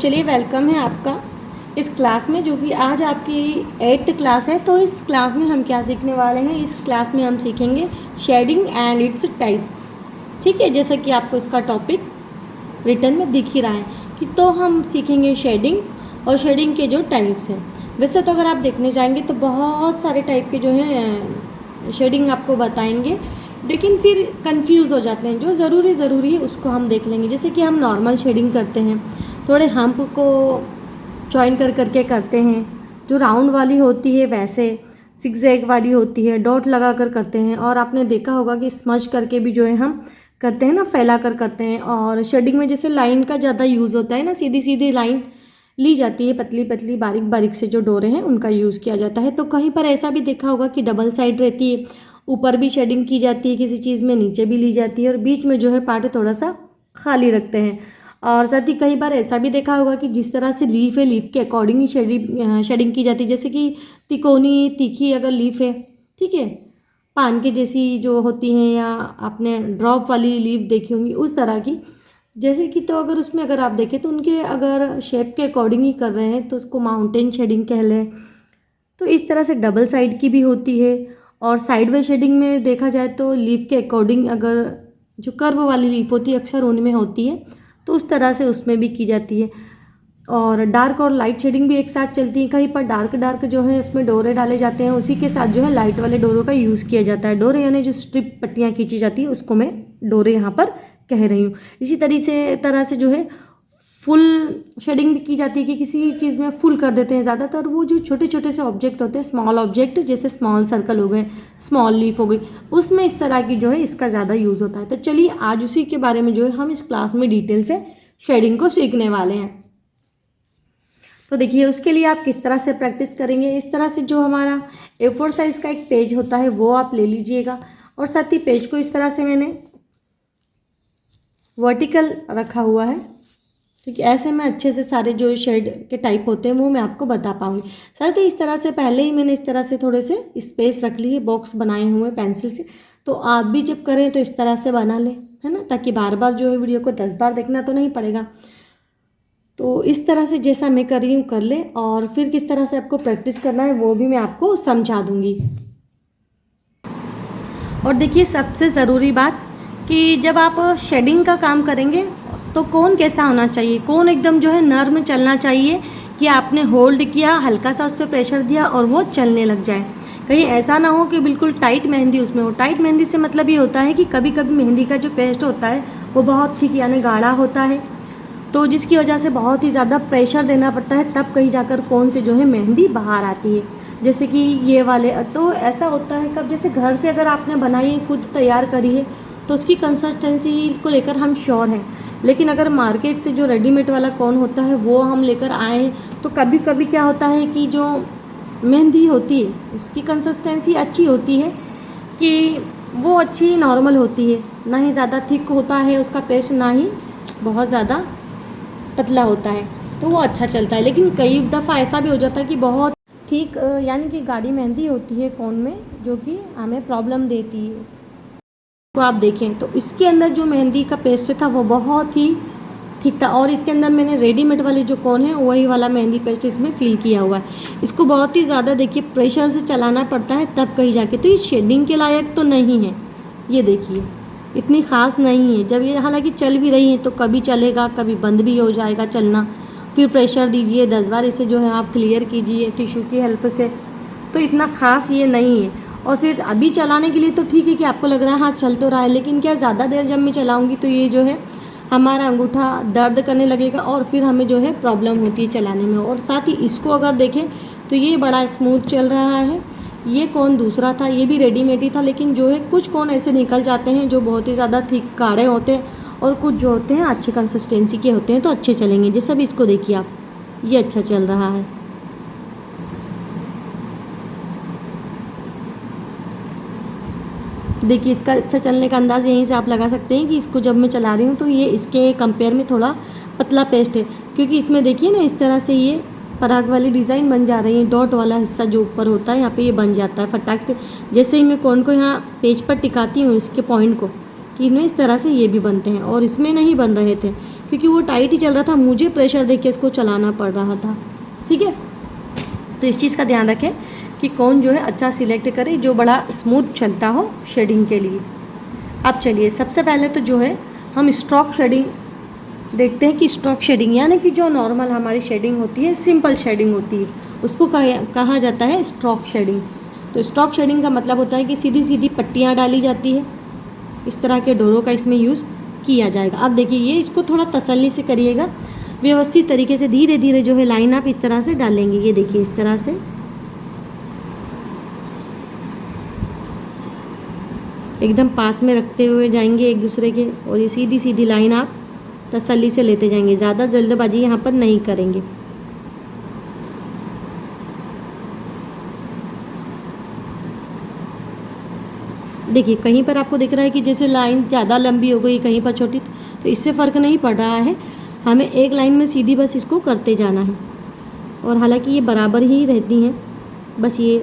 चलिए वेलकम है आपका इस क्लास में, जो कि आज आपकी 8th क्लास है। तो इस क्लास में हम क्या सीखने वाले हैं, इस क्लास में हम सीखेंगे शेडिंग एंड इट्स टाइप्स। ठीक है, जैसा कि आपको इसका टॉपिक रिटन में दिख ही रहा है कि तो हम सीखेंगे शेडिंग और शेडिंग के जो टाइप्स हैं। वैसे तो अगर आप देखने जाएंगे तो बहुत सारे टाइप के जो हैं शेडिंग आपको बताएंगे, लेकिन फिर कंफ्यूज हो जाते हैं। जो ज़रूरी है उसको हम देख लेंगे। जैसे कि हम नॉर्मल शेडिंग करते हैं, थोड़े हम्प को जॉइन करके करते हैं। जो राउंड वाली होती है वैसे, सिगजैग वाली होती है डॉट लगा कर करते हैं। और आपने देखा होगा कि स्मज करके भी जो है हम करते हैं ना, फैला कर करते हैं। और शेडिंग में जैसे लाइन का ज़्यादा यूज़ होता है ना, सीधी सीधी लाइन ली जाती है, पतली पतली बारीक बारीक से जो डोरे हैं उनका यूज़ किया जाता है। तो कहीं पर ऐसा भी देखा होगा कि डबल साइड रहती है, ऊपर भी शेडिंग की जाती है किसी चीज़ में, नीचे भी ली जाती है, और बीच में जो है पार्ट थोड़ा सा खाली रखते हैं। और साथ ही कई बार ऐसा भी देखा होगा कि जिस तरह से लीफ है, लीफ के अकॉर्डिंग ही शेडिंग की जाती है। जैसे कि तिकोनी तीखी अगर लीफ है, ठीक है, पान के जैसी जो होती हैं, या आपने ड्रॉप वाली लीफ देखी होंगी उस तरह की, जैसे कि तो अगर उसमें अगर आप देखें तो उनके अगर शेप के अकॉर्डिंग ही कर रहे हैं तो उसको माउंटेन शेडिंग कह लें। तो इस तरह से डबल साइड की भी होती है। और साइड बाई शेडिंग में देखा जाए तो लीफ के अकॉर्डिंग अगर जो कर्व वाली लीफ होती है अक्सर उनमें होती है, तो उस तरह से उसमें भी की जाती है। और डार्क और लाइट शेडिंग भी एक साथ चलती है। कहीं पर डार्क जो है उसमें डोरे डाले जाते हैं, उसी के साथ जो है लाइट वाले डोरों का यूज़ किया जाता है। डोरे यानी जो स्ट्रिप पट्टियाँ खींची जाती है उसको मैं डोरे यहाँ पर कह रही हूँ। इसी तरह से जो है फुल शेडिंग भी की जाती है कि किसी चीज़ में फुल कर देते हैं। ज़्यादातर वो जो छोटे छोटे से ऑब्जेक्ट होते हैं, स्मॉल ऑब्जेक्ट, जैसे स्मॉल सर्कल हो गए, स्मॉल लीफ हो गई, उसमें इस तरह की जो है इसका ज़्यादा यूज़ होता है। तो चलिए आज उसी के बारे में जो है हम इस क्लास में डिटेल से शेडिंग को सीखने वाले हैं। तो देखिए उसके लिए आप किस तरह से प्रैक्टिस करेंगे। इस तरह से जो हमारा A4 साइज़ का एक पेज होता है वो आप ले लीजिएगा, और साथ ही पेज को इस तरह से मैंने वर्टिकल रखा हुआ है, क्योंकि ऐसे में अच्छे से सारे जो शेड के टाइप होते हैं वो मैं आपको बता पाऊँगी। साथ ही इस तरह से पहले ही मैंने इस तरह से थोड़े से स्पेस रख लिए, बॉक्स बनाए हुए पेंसिल से। तो आप भी जब करें तो इस तरह से बना लें, है ना, ताकि बार बार जो है वीडियो को 10 बार देखना तो नहीं पड़ेगा। तो इस तरह से जैसा मैं कर रही हूँ कर ले, और फिर किस तरह से आपको प्रैक्टिस करना है वो भी मैं आपको समझा दूँगी। और देखिए सबसे ज़रूरी बात कि जब आप शेडिंग का काम करेंगे तो कोन कैसा होना चाहिए। कोन एकदम जो है नर्म चलना चाहिए, कि आपने होल्ड किया, हल्का सा उस पर प्रेशर दिया और वो चलने लग जाए। कहीं ऐसा ना हो कि बिल्कुल टाइट मेहंदी उसमें हो। टाइट मेहंदी से मतलब ये होता है कि कभी कभी मेहंदी का जो पेस्ट होता है वो बहुत थिक यानी गाढ़ा होता है, तो जिसकी वजह से बहुत ही ज़्यादा प्रेशर देना पड़ता है, तब कहीं जाकर कोन से जो है मेहंदी बाहर आती है। जैसे कि ये वाले, तो ऐसा होता है कब जैसे घर से अगर आपने बनाई है, खुद तैयार करी है, तो उसकी कंसिस्टेंसी को लेकर हम श्योर हैं। लेकिन अगर मार्केट से जो रेडीमेड वाला कोन होता है वो हम लेकर आए हैं, तो कभी कभी क्या होता है कि जो मेहंदी होती है उसकी कंसिस्टेंसी अच्छी होती है, कि वो अच्छी नॉर्मल होती है, ना ही ज़्यादा थिक होता है उसका पेस्ट, ना ही बहुत ज़्यादा पतला होता है, तो वो अच्छा चलता है। लेकिन कई दफ़ा ऐसा भी हो जाता है कि बहुत थिक यानी कि गाढ़ी मेहंदी होती है कोन में, जो कि हमें प्रॉब्लम देती है। तो आप देखें तो इसके अंदर जो मेहंदी का पेस्ट था वो बहुत ही ठीक था, और इसके अंदर मैंने रेडीमेड वाली जो कोन है वही वाला मेहंदी पेस्ट इसमें फिल किया हुआ है। इसको बहुत ही ज़्यादा देखिए प्रेशर से चलाना पड़ता है तब कहीं जाके, तो ये शेडिंग के लायक तो नहीं है। ये देखिए इतनी ख़ास नहीं है। जब ये हालांकि चल भी रही है तो कभी चलेगा कभी बंद भी हो जाएगा चलना, फिर प्रेशर दीजिए 10 बार, इसे जो है आप क्लियर कीजिए टिश्यू की हेल्प से, तो इतना ख़ास ये नहीं है। और फिर अभी चलाने के लिए तो ठीक है कि आपको लग रहा है हाँ चल तो रहा है, लेकिन क्या ज़्यादा देर जब मैं चलाऊँगी तो ये जो है हमारा अंगूठा दर्द करने लगेगा, और फिर हमें जो है प्रॉब्लम होती है चलाने में। और साथ ही इसको अगर देखें तो ये बड़ा स्मूथ चल रहा है। ये कोन दूसरा था, ये भी रेडीमेड ही था, लेकिन जो है कुछ कोन ऐसे निकल जाते हैं जो बहुत ही ज़्यादा थिक गाढ़े होते हैं, और कुछ जो होते हैं अच्छी कंसिस्टेंसी के होते हैं तो अच्छे चलेंगे। जैसे भी इसको देखिए आप, ये अच्छा चल रहा है। देखिए इसका अच्छा चलने का अंदाज़ यहीं से आप लगा सकते हैं कि इसको जब मैं चला रही हूँ तो ये इसके कंपेयर में थोड़ा पतला पेस्ट है, क्योंकि इसमें देखिए ना इस तरह से ये पराग वाली डिज़ाइन बन जा रही है। डॉट वाला हिस्सा जो ऊपर होता है यहाँ पे ये बन जाता है फटाक से। जैसे ही मैं कोन को यहाँ पेज पर टिकाती हूँ इसके पॉइंट को, कि इनमें इस तरह से ये भी बनते हैं, और इसमें नहीं बन रहे थे क्योंकि वो टाइट ही चल रहा था, मुझे प्रेशर देके इसको चलाना पड़ रहा था। ठीक है, तो इस चीज़ का ध्यान रखें कि कौन जो है अच्छा सिलेक्ट करे जो बड़ा स्मूथ चलता हो शेडिंग के लिए। अब चलिए सबसे पहले तो जो है हम स्ट्रोक शेडिंग देखते हैं कि स्ट्रोक शेडिंग यानी कि जो नॉर्मल हमारी शेडिंग होती है, सिंपल शेडिंग होती है, उसको कहा जाता है स्ट्रोक शेडिंग। तो स्ट्रोक शेडिंग का मतलब होता है कि सीधी सीधी पट्टियाँ डाली जाती है, इस तरह के डोरों का इसमें यूज़ किया जाएगा। अब देखिए ये इसको थोड़ा तसल्ली से करिएगा, व्यवस्थित तरीके से धीरे धीरे जो है लाइन आप इस तरह से डालेंगे। ये देखिए इस तरह से एकदम पास में रखते हुए जाएंगे एक दूसरे के, और ये सीधी सीधी लाइन आप तसल्ली से लेते जाएंगे, ज़्यादा जल्दबाजी यहाँ पर नहीं करेंगे। देखिए कहीं पर आपको दिख रहा है कि जैसे लाइन ज़्यादा लंबी हो गई, कहीं पर छोटी, तो इससे फ़र्क नहीं पड़ रहा है, हमें एक लाइन में सीधी बस इसको करते जाना है। और हालांकि ये बराबर ही रहती हैं, बस ये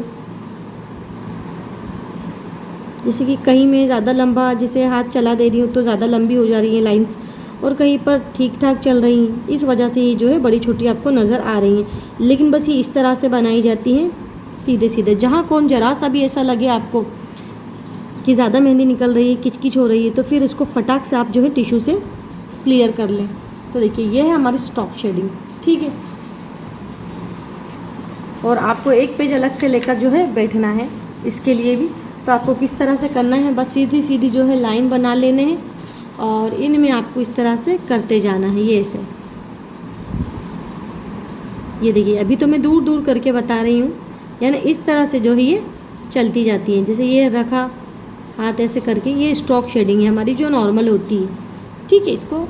जैसे कि कहीं में ज़्यादा लंबा जैसे हाथ चला दे रही हूँ तो ज़्यादा लंबी हो जा रही है लाइंस, और कहीं पर ठीक ठाक चल रही हैं, इस वजह से ये जो है बड़ी छोटी आपको नज़र आ रही हैं। लेकिन बस ये इस तरह से बनाई जाती हैं सीधे सीधे। जहाँ कौन जरा सा भी ऐसा लगे आपको कि ज़्यादा मेहंदी निकल रही है, किचकिच हो रही है, तो फिर उसको फटाक से आप जो है टिश्यू से क्लियर कर लें। तो देखिए ये है हमारी स्ट्रोक शेडिंग। ठीक है, और आपको एक पेज अलग से लेकर जो है बैठना है इसके लिए भी। तो आपको किस तरह से करना है, बस सीधी सीधी जो है लाइन बना लेने हैं और इनमें आपको इस तरह से करते जाना है। ये ऐसे, ये देखिए अभी तो मैं दूर दूर करके बता रही हूँ, यानी इस तरह से जो है ये चलती जाती है। जैसे ये रखा हाथ ऐसे करके, ये स्ट्रोक शेडिंग है हमारी जो नॉर्मल होती है। ठीक है, इसको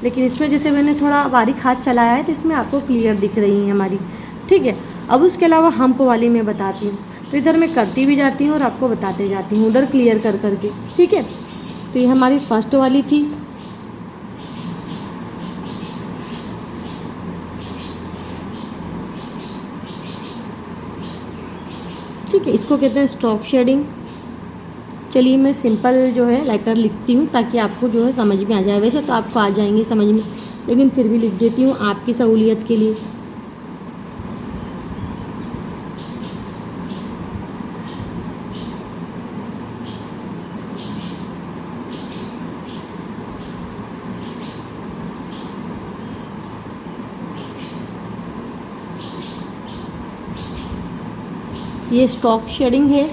लेकिन इसमें जैसे मैंने थोड़ा बारीक हाथ चलाया है तो इसमें आपको क्लियर दिख रही है हमारी। ठीक है, अब उसके अलावा हम्प वाली मैं बताती हूँ, तो इधर मैं करती भी जाती हूँ और आपको बताते जाती हूँ उधर क्लियर कर करके। ठीक है, तो ये हमारी फर्स्ट वाली थी। ठीक है, इसको कहते हैं स्ट्रोक शेडिंग। चलिए मैं सिंपल जो है लेटर लिखती हूँ ताकि आपको जो है समझ में आ जाए। वैसे तो आपको आ जाएंगे समझ में, लेकिन फिर भी लिख देती हूँ आपकी सहूलियत के लिए। ये स्ट्रोक शेडिंग है,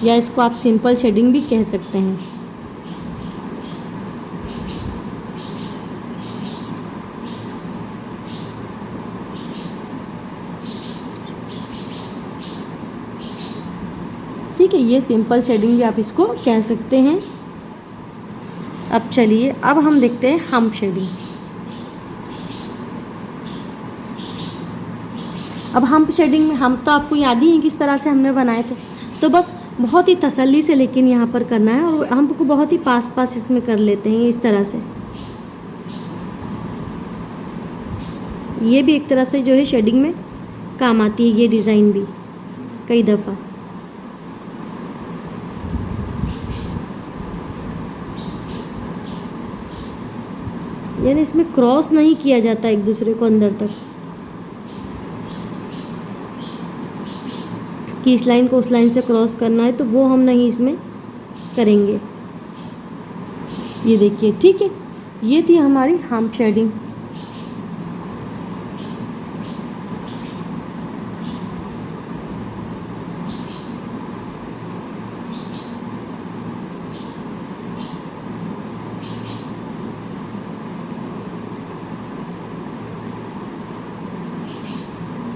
या इसको आप सिंपल शेडिंग भी कह सकते हैं। ठीक है, ये सिंपल शेडिंग भी आप इसको कह सकते हैं। अब चलिए अब हम देखते हैं हम्प शेडिंग। अब हम्प शेडिंग में हम तो आपको याद ही है किस तरह से हमने बनाए थे, तो बस बहुत ही तसल्ली से लेकिन यहाँ पर करना है, और हम्प को बहुत ही पास पास इसमें कर लेते हैं इस तरह से। ये भी एक तरह से जो है शेडिंग में काम आती है, ये डिज़ाइन भी कई दफ़ा। यानी इसमें क्रॉस नहीं किया जाता एक दूसरे को अंदर तक, कि इस लाइन को उस लाइन से क्रॉस करना है, तो वो हम नहीं इसमें करेंगे। ये देखिए, ठीक है, ये थी हमारी हम्प शेडिंग।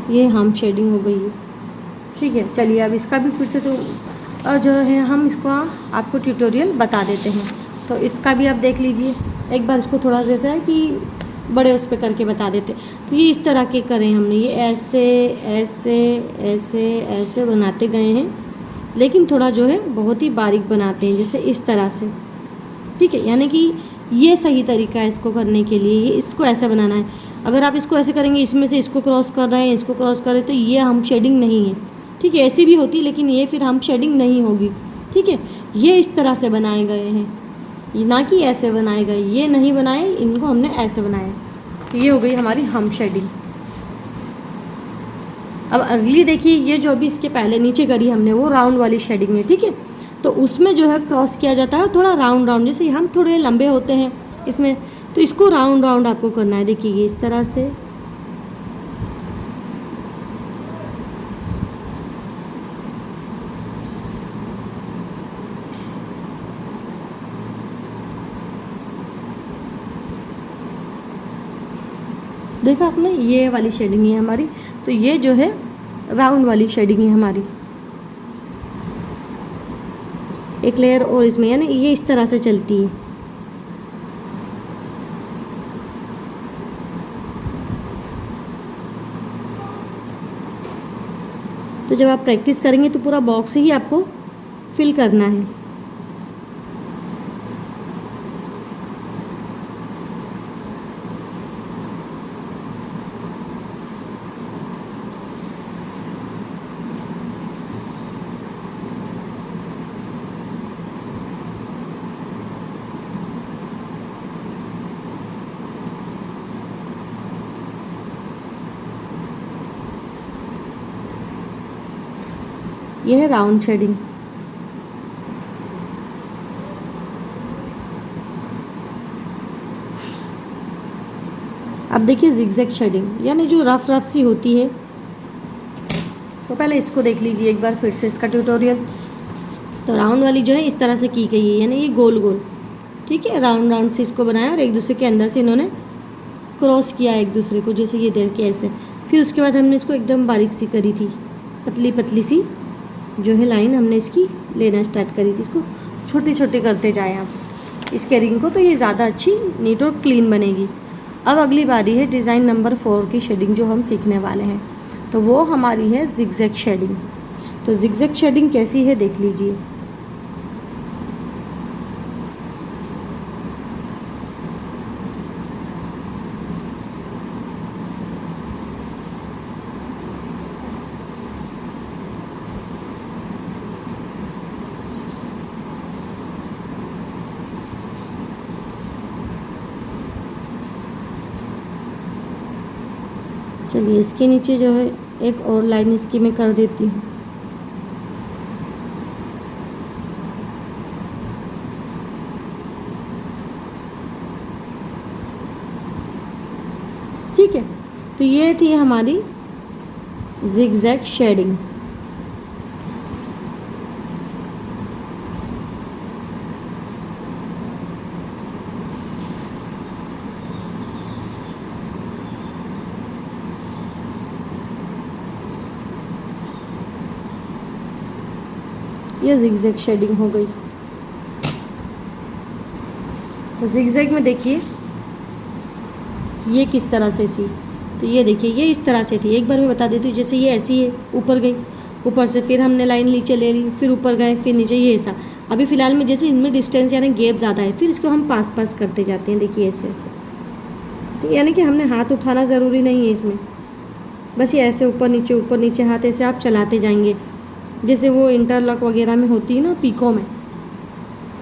ये हम्प शेडिंग हो गई है। ठीक है, चलिए अब इसका भी फिर से तो जो है हम इसको आपको ट्यूटोरियल बता देते हैं, तो इसका भी आप देख लीजिए एक बार। इसको थोड़ा जैसा है कि बड़े उस पर करके बता देते। तो ये इस तरह के करें हमने, ये ऐसे ऐसे ऐसे ऐसे बनाते गए हैं, लेकिन थोड़ा जो है बहुत ही बारीक बनाते हैं, जैसे इस तरह से। ठीक है, यानी कि ये सही तरीका है इसको करने के लिए, ये इसको ऐसे बनाना है। अगर आप इसको ऐसे करेंगे, इसमें से इसको क्रॉस कर रहे हैं, इसको क्रॉस कर रहे हैं, तो ये हम्प शेडिंग नहीं है। ठीक है, ऐसी भी होती है लेकिन ये फिर हम्प शेडिंग नहीं होगी। ठीक है, ये इस तरह से बनाए गए हैं। ना कि ऐसे बनाएगा, ये नहीं बनाए, इनको हमने ऐसे बनाया। तो ये हो गई हमारी हम शेडिंग। अब अगली देखिए, ये जो अभी इसके पहले नीचे करी हमने वो राउंड वाली शेडिंग है, ठीक है। तो उसमें जो है क्रॉस किया जाता है थोड़ा राउंड राउंड, जैसे हम थोड़े लंबे होते हैं इसमें, तो इसको राउंड राउंड आपको करना है। देखिए ये इस तरह से, देखा आपने, ये वाली शेडिंग है हमारी। तो ये जो है राउंड वाली शेडिंग है हमारी। एक लेयर और इसमें, यानी ये इस तरह से चलती है। तो जब आप प्रैक्टिस करेंगे तो पूरा बॉक्स ही आपको फिल करना है। यह है राउंड शेडिंग। अब देखिए जिगजैग शेडिंग, यानी जो रफ रफ सी होती है। तो पहले इसको देख लीजिए एक बार फिर से इसका ट्यूटोरियल। तो राउंड वाली जो है इस तरह से की गई है, यानी ये गोल गोल, ठीक है, राउंड राउंड से इसको बनाया और एक दूसरे के अंदर से इन्होंने क्रॉस किया एक दूसरे को, जैसे ये देखिए ऐसे। फिर उसके बाद हमने इसको एकदम बारीक सी करी थी, पतली पतली सी जो है लाइन हमने इसकी लेना स्टार्ट करी थी। इसको छोटी छोटी करते जाएं आप इस रिंग को, तो ये ज़्यादा अच्छी नीट और क्लीन बनेगी। अब अगली बारी है डिज़ाइन नंबर 4 की शेडिंग जो हम सीखने वाले हैं। तो वो हमारी है जिगजैग शेडिंग। तो जिगजैग शेडिंग कैसी है देख लीजिए। चलिए इसके नीचे जो है एक और लाइन इसकी मैं कर देती हूँ। ठीक है, तो ये थी हमारी जिगजैग शेडिंग। ये जिगजैग शेडिंग हो गई। तो जिगजैग में देखिए ये किस तरह से सी, तो ये देखिए ये इस तरह से थी। एक बार मैं बता देती हूँ, जैसे ये ऐसी है, ऊपर गई, ऊपर से फिर हमने लाइन नीचे ले ली, फिर ऊपर गए, फिर नीचे, ये ऐसा। अभी फ़िलहाल में जैसे इनमें डिस्टेंस यानी गैप ज़्यादा है, फिर इसको हम पास पास करते जाते हैं, देखिए ऐसे ऐसे। तो यानी कि हमने हाथ उठाना ज़रूरी नहीं है इसमें, बस ये ऐसे ऊपर नीचे हाथ ऐसे आप चलाते जाएंगे, जैसे वो इंटरलॉक वगैरह में होती है ना, पीको में,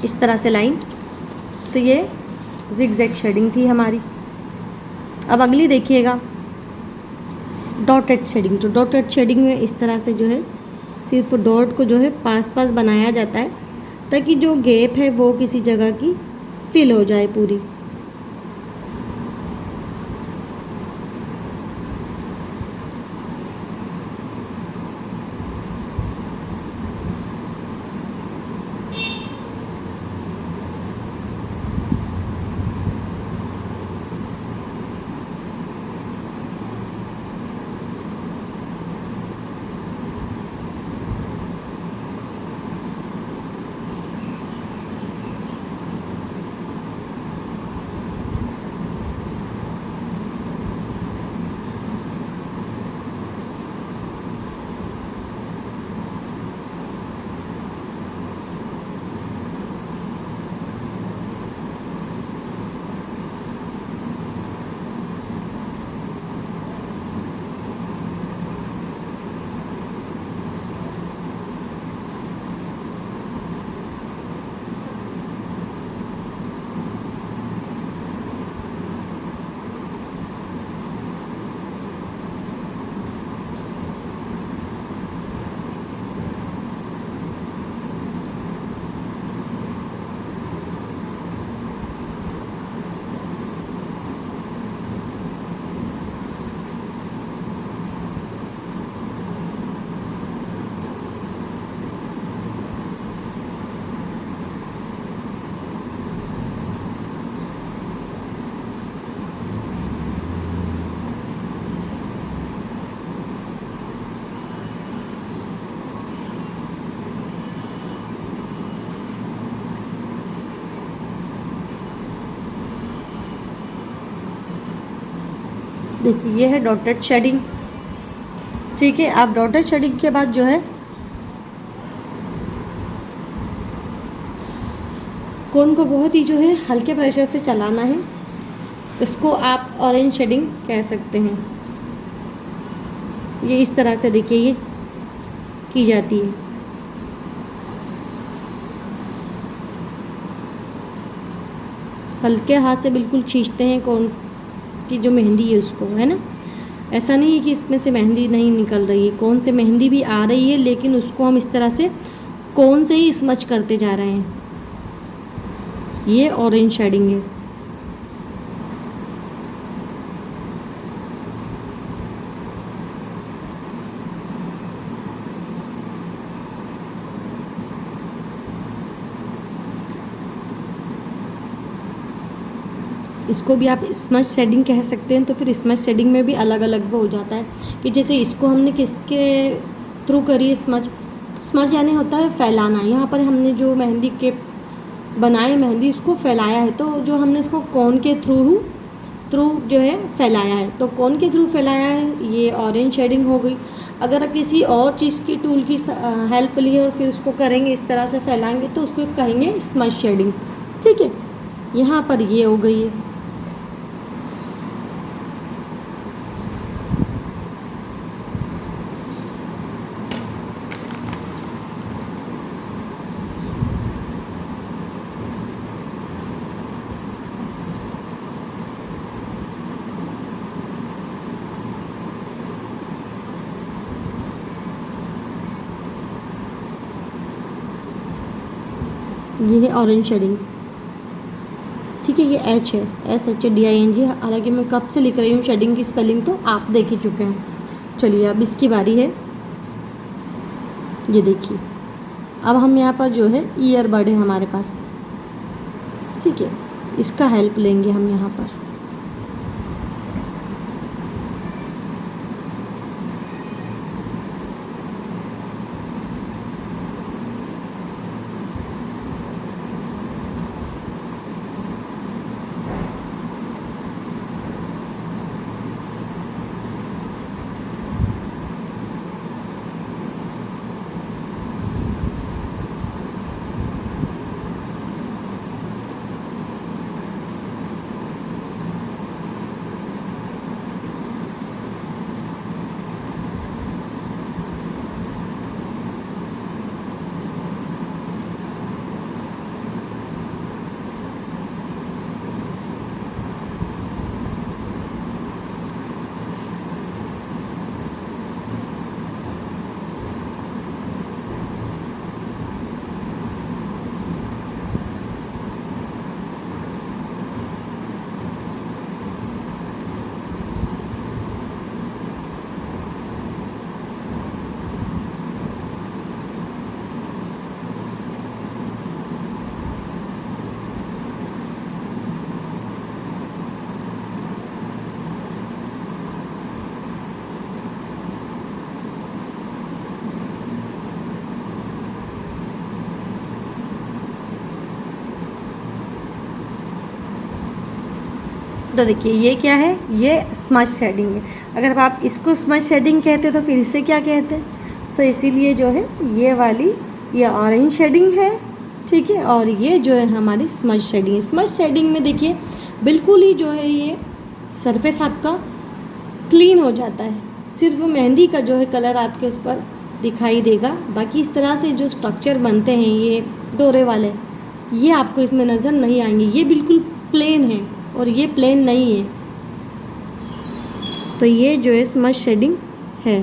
इस तरह से लाइन। तो ये जिगजैग शेडिंग थी हमारी। अब अगली देखिएगा डॉटेड शेडिंग। तो डॉटेड शेडिंग में इस तरह से जो है सिर्फ डॉट को जो है पास पास बनाया जाता है, ताकि जो गैप है वो किसी जगह की फिल हो जाए पूरी। देखिए ये है डॉटेड शेडिंग। ठीक है, आप डॉटेड शेडिंग के बाद जो है कोन को बहुत ही जो है हल्के प्रेशर से चलाना है। इसको आप ऑरेंज शेडिंग कह सकते हैं। ये इस तरह से देखिए ये की जाती है। हल्के हाथ से बिल्कुल खींचते हैं कोन की जो मेहंदी है उसको, है ना। ऐसा नहीं है कि इसमें से मेहंदी नहीं निकल रही है, कोन से मेहंदी भी आ रही है, लेकिन उसको हम इस तरह से कोन से ही स्मच करते जा रहे हैं। ये ऑरेंज शेडिंग है। इसको भी आप स्मच शेडिंग कह सकते हैं। तो फिर स्मच शेडिंग में भी अलग अलग वो हो जाता है कि जैसे इसको हमने किसके थ्रू करी है स्मच। स्मच यानी होता है फैलाना। यहाँ पर हमने जो मेहंदी के बनाए मेहंदी उसको फैलाया है, तो जो हमने इसको कोन के थ्रू जो है फैलाया है, तो कोन के थ्रू फैलाया है, ये ऑरेंज शेडिंग हो गई। अगर आप किसी और चीज़ की टूल की हेल्प लिए और फिर उसको करेंगे इस तरह से फैलाएंगे तो उसको कहेंगे स्मच शेडिंग। ठीक है, यहाँ पर ये हो गई है। ये है ऑरेंज शेडिंग। ठीक है, ये एच है, SHADING। हालांकि मैं कब से लिख रही हूँ शेडिंग की स्पेलिंग तो आप देख ही चुके हैं। चलिए अब इसकी बारी है। ये देखिए अब हम यहाँ पर जो है ईयरबड है हमारे पास। ठीक है, इसका हेल्प लेंगे हम यहाँ पर। तो देखिए ये क्या है, ये स्मच शेडिंग है। अगर आप इसको स्मच शेडिंग कहते हैं तो फिर इसे क्या कहते हैं। सो इसीलिए जो है ये वाली ये ऑरेंज शेडिंग है। ठीक है, और ये जो है हमारी स्मच शेडिंग है। स्मच शेडिंग में देखिए बिल्कुल ही जो है ये सरफेस आपका क्लीन हो जाता है। सिर्फ मेहंदी का जो है कलर आपके उस पर दिखाई देगा, बाकी इस तरह से जो स्ट्रक्चर बनते हैं ये डोरे वाले ये आपको इसमें नज़र नहीं आएंगे। ये बिल्कुल प्लेन है और ये प्लेन नहीं है। तो ये जो है स्मच शेडिंग है।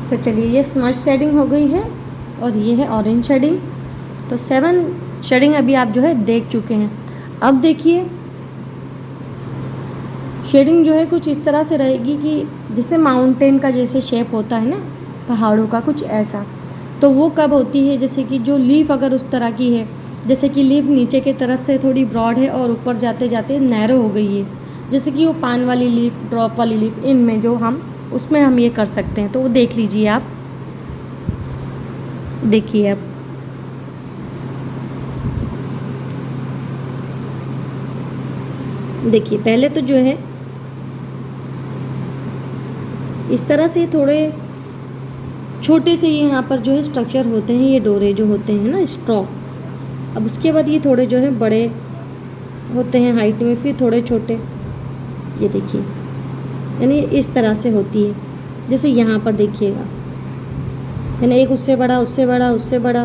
तो चलिए ये स्मच शेडिंग हो गई है और ये है ऑरेंज शेडिंग। तो 7 शेडिंग अभी आप जो है देख चुके हैं। अब देखिए शेडिंग जो है कुछ इस तरह से रहेगी कि जैसे माउंटेन का जैसे शेप होता है ना, पहाड़ों का कुछ ऐसा। तो वो कब होती है, जैसे कि जो लीफ अगर उस तरह की है, जैसे कि लीफ नीचे की तरफ से थोड़ी ब्रॉड है और ऊपर जाते जाते नैरो हो गई है, जैसे कि वो पान वाली लीफ, ड्रॉप वाली लीफ, इनमें जो हम उसमें हम ये कर सकते हैं। तो वो देख लीजिए आप, देखिए अब देखिए पहले तो जो है इस तरह से थोड़े छोटे से ये यहाँ पर जो है स्ट्रक्चर होते हैं, ये डोरे जो होते हैं ना, स्ट्रॉक। अब उसके बाद ये थोड़े जो है बड़े होते हैं हाइट में, फिर थोड़े छोटे, ये देखिए, यानी इस तरह से होती है। जैसे यहाँ पर देखिएगा, यानी एक उससे बड़ा, उससे बड़ा, उससे बड़ा,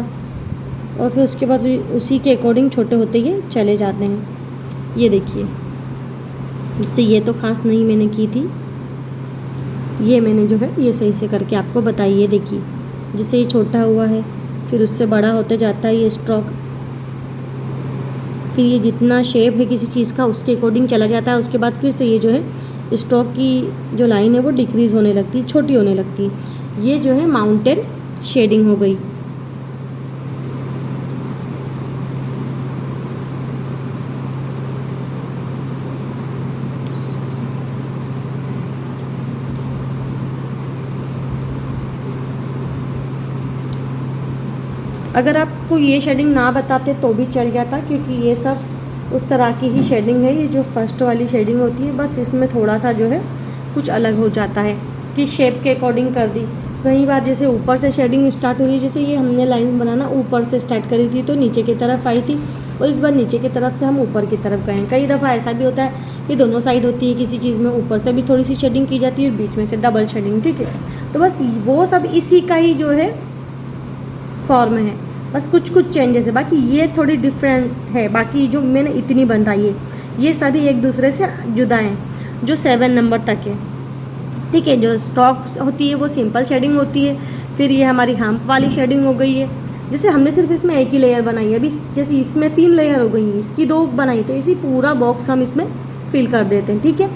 और फिर उसके बाद उसी के अकॉर्डिंग छोटे होते ये चले जाते हैं। ये देखिए, इससे ये तो ख़ास नहीं मैंने की थी, ये मैंने जो है ये सही से करके आपको बताई है। देखिए जैसे ये छोटा हुआ है, फिर उससे बड़ा होते जाता है ये स्ट्रोक, फिर ये जितना शेप है किसी चीज़ का उसके अकॉर्डिंग चला जाता है। उसके बाद फिर से ये जो है स्ट्रोक की जो लाइन है वो डिक्रीज़ होने लगती है, छोटी होने लगती है। ये जो है माउंटेन शेडिंग हो गई। अगर आपको ये शेडिंग ना बताते तो भी चल जाता, क्योंकि ये सब उस तरह की ही शेडिंग है। ये जो फर्स्ट वाली शेडिंग होती है, बस इसमें थोड़ा सा जो है कुछ अलग हो जाता है कि शेप के अकॉर्डिंग कर दी। कई बार जैसे ऊपर से शेडिंग स्टार्ट हो रही है, जैसे ये हमने लाइन बनाना ऊपर से स्टार्ट करी थी तो नीचे की तरफ आई थी, और इस बार नीचे की तरफ से हम ऊपर की तरफ गए हैं। कई दफ़ा ऐसा भी होता है कि दोनों साइड होती है किसी चीज़ में, ऊपर से भी थोड़ी सी शेडिंग की जाती है और बीच में से डबल शेडिंग, ठीक है। तो बस वो सब इसी का ही जो है फॉर्म है, बस कुछ कुछ चेंजेस है, बाकी ये थोड़ी डिफरेंट है। बाकी जो मैंने इतनी बनाई है ये सभी एक दूसरे से जुदा हैं, जो 7 नंबर तक है, ठीक है। जो स्टॉक होती है वो सिंपल शेडिंग होती है, फिर ये हमारी हम्प वाली शेडिंग हो गई है। जैसे हमने सिर्फ इसमें एक ही लेयर बनाई है, अभी जैसे इसमें 3 लेयर हो गई है, इसकी 2 बनाई, तो इसी पूरा बॉक्स हम इसमें फिल कर देते हैं, ठीक है।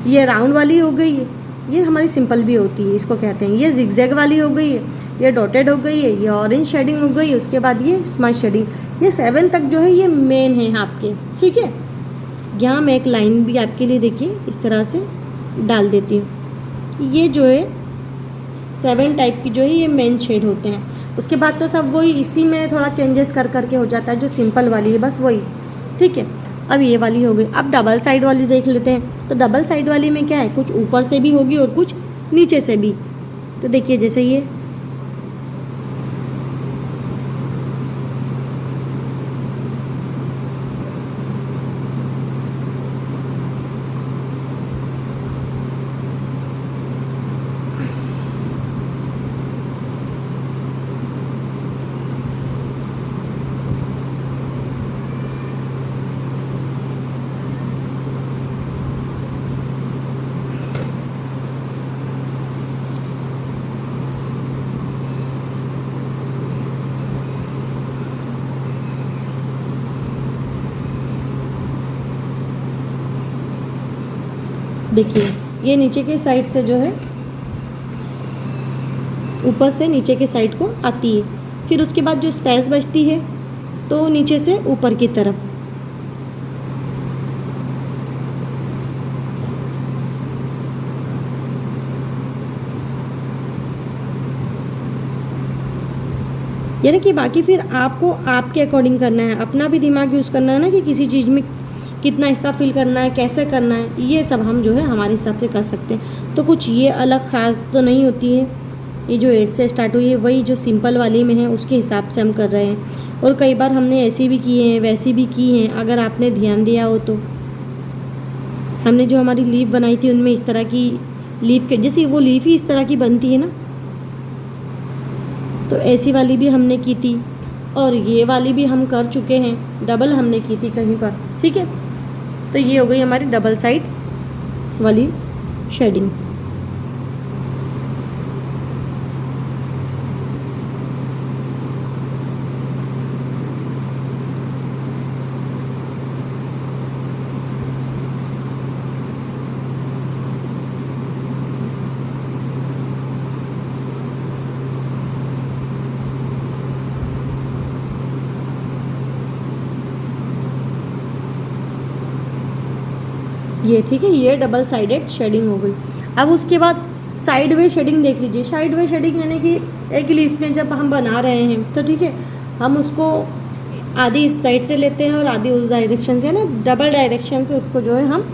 ये राउंड वाली हो गई है, ये हमारी सिंपल भी होती है, इसको कहते हैं। ये जिगजैग वाली हो गई है, ये डॉटेड हो गई है, ये ऑरेंज शेडिंग हो गई है, उसके बाद ये स्मच शेडिंग। ये 7 तक जो है ये मेन है आपके, ठीक है। यहाँ मैं एक लाइन भी आपके लिए देखिए इस तरह से डाल देती हूँ। ये जो है 7 टाइप की जो है ये मेन शेड होते हैं। उसके बाद तो सब वही, इसी में थोड़ा चेंजेस कर करके हो जाता है। जो सिंपल वाली है बस वही, ठीक है। अब ये वाली हो गई। अब डबल साइड वाली देख लेते हैं। तो डबल साइड वाली में क्या है, कुछ ऊपर से भी होगी और कुछ नीचे से भी। तो देखिए जैसे ये देखिए, ये नीचे के साइड से जो है ऊपर से नीचे के साइड को आती है। फिर उसके बाद जो स्पेस बचती है तो नीचे से ऊपर की तरफ। यानी कि बाकी फिर आपको आपके अकॉर्डिंग करना है, अपना भी दिमाग यूज़ करना है ना, कि किसी चीज़ में कितना हिस्सा फिल करना है, कैसे करना है, ये सब हम जो है हमारे हिसाब से कर सकते हैं। तो कुछ ये अलग ख़ास तो नहीं होती है। ये जो 8 से स्टार्ट हुई है वही जो सिंपल वाली में है उसके हिसाब से हम कर रहे हैं। और कई बार हमने ऐसी भी की हैं, वैसी भी की हैं, अगर आपने ध्यान दिया हो तो। हमने जो हमारी लीफ बनाई थी उनमें इस तरह की लीफ के जैसे वो लीफ ही इस तरह की बनती है ना, तो ऐसी वाली भी हमने की थी। और ये वाली भी हम कर चुके हैं, डबल हमने की थी कहीं पर, ठीक है। तो ये हो गई हमारी डबल साइड वाली शेडिंग। ये ठीक है, ये डबल साइडेड शेडिंग हो गई। अब उसके बाद साइड वे शेडिंग देख लीजिए। साइड वे शेडिंग यानी कि एक लीफ में जब हम बना रहे हैं तो ठीक है, हम उसको आधी इस साइड से लेते हैं और आधी उस डायरेक्शन से, ना डबल डायरेक्शन से उसको जो है हम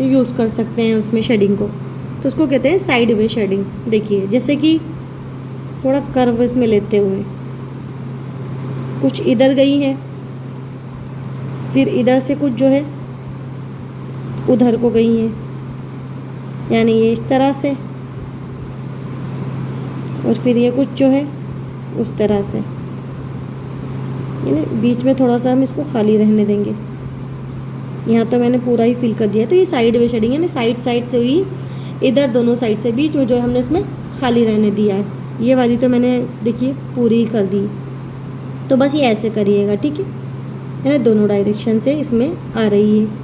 यूज़ कर सकते हैं उसमें शेडिंग को, तो उसको कहते हैं साइड वे शेडिंग। देखिए जैसे कि थोड़ा कर्व इसमें लेते हुए कुछ इधर गई है, फिर इधर से कुछ जो है उधर को गई है, यानी ये इस तरह से, और फिर ये कुछ जो है उस तरह से, यानी बीच में थोड़ा सा हम इसको खाली रहने देंगे। यहाँ तो मैंने पूरा ही फिल कर दिया, तो ये साइड वे शेडिंग यानी साइड साइड से हुई, इधर दोनों साइड से, बीच में जो है हमने इसमें खाली रहने दिया है। ये वाली तो मैंने देखिए पूरी ही कर दी, तो बस ये ऐसे करिएगा, ठीक है, यानी दोनों डायरेक्शन से इसमें आ रही है।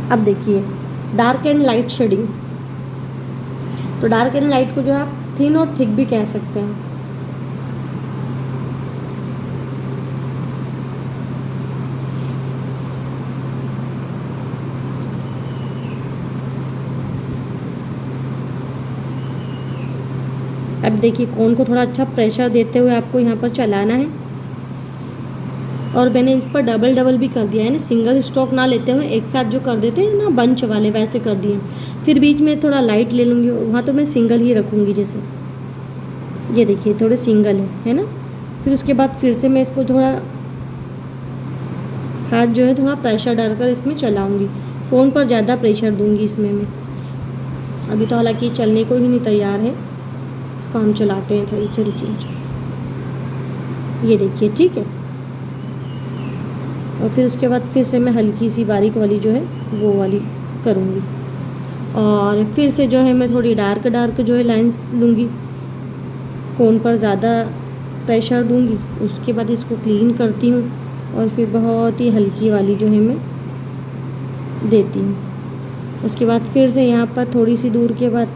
अब देखिए डार्क एंड लाइट शेडिंग। तो डार्क एंड लाइट को जो आप थिन और थिक भी कह सकते हैं। अब देखिए कोन को थोड़ा अच्छा प्रेशर देते हुए आपको यहाँ पर चलाना है, और मैंने इस पर डबल डबल भी कर दिया है ना, सिंगल स्ट्रोक ना लेते हुए एक साथ जो कर देते हैं ना बंच वाले, वैसे कर दिए। फिर बीच में थोड़ा लाइट ले लूँगी, वहाँ तो मैं सिंगल ही रखूँगी, जैसे ये देखिए थोड़े सिंगल है ना। फिर उसके बाद फिर से मैं इसको थोड़ा हाथ जो है थोड़ा प्रेशर डालकर इसमें चलाऊँगी, कोन पर ज़्यादा प्रेशर दूँगी इसमें मैं। अभी तो हालांकि चलने को ही नहीं तैयार है, इसको हम चलाते हैं। सही चलिए, ये देखिए ठीक है। और फिर उसके बाद फिर से मैं हल्की सी बारीक वाली जो है वो वाली करूँगी, और फिर से जो है मैं थोड़ी डार्क डार्क जो है लाइंस लूँगी, कोन पर ज़्यादा प्रेशर दूँगी। उसके बाद इसको क्लीन करती हूँ, और फिर बहुत ही हल्की वाली जो है मैं देती हूँ। उसके बाद फिर से यहाँ पर थोड़ी सी दूर के बाद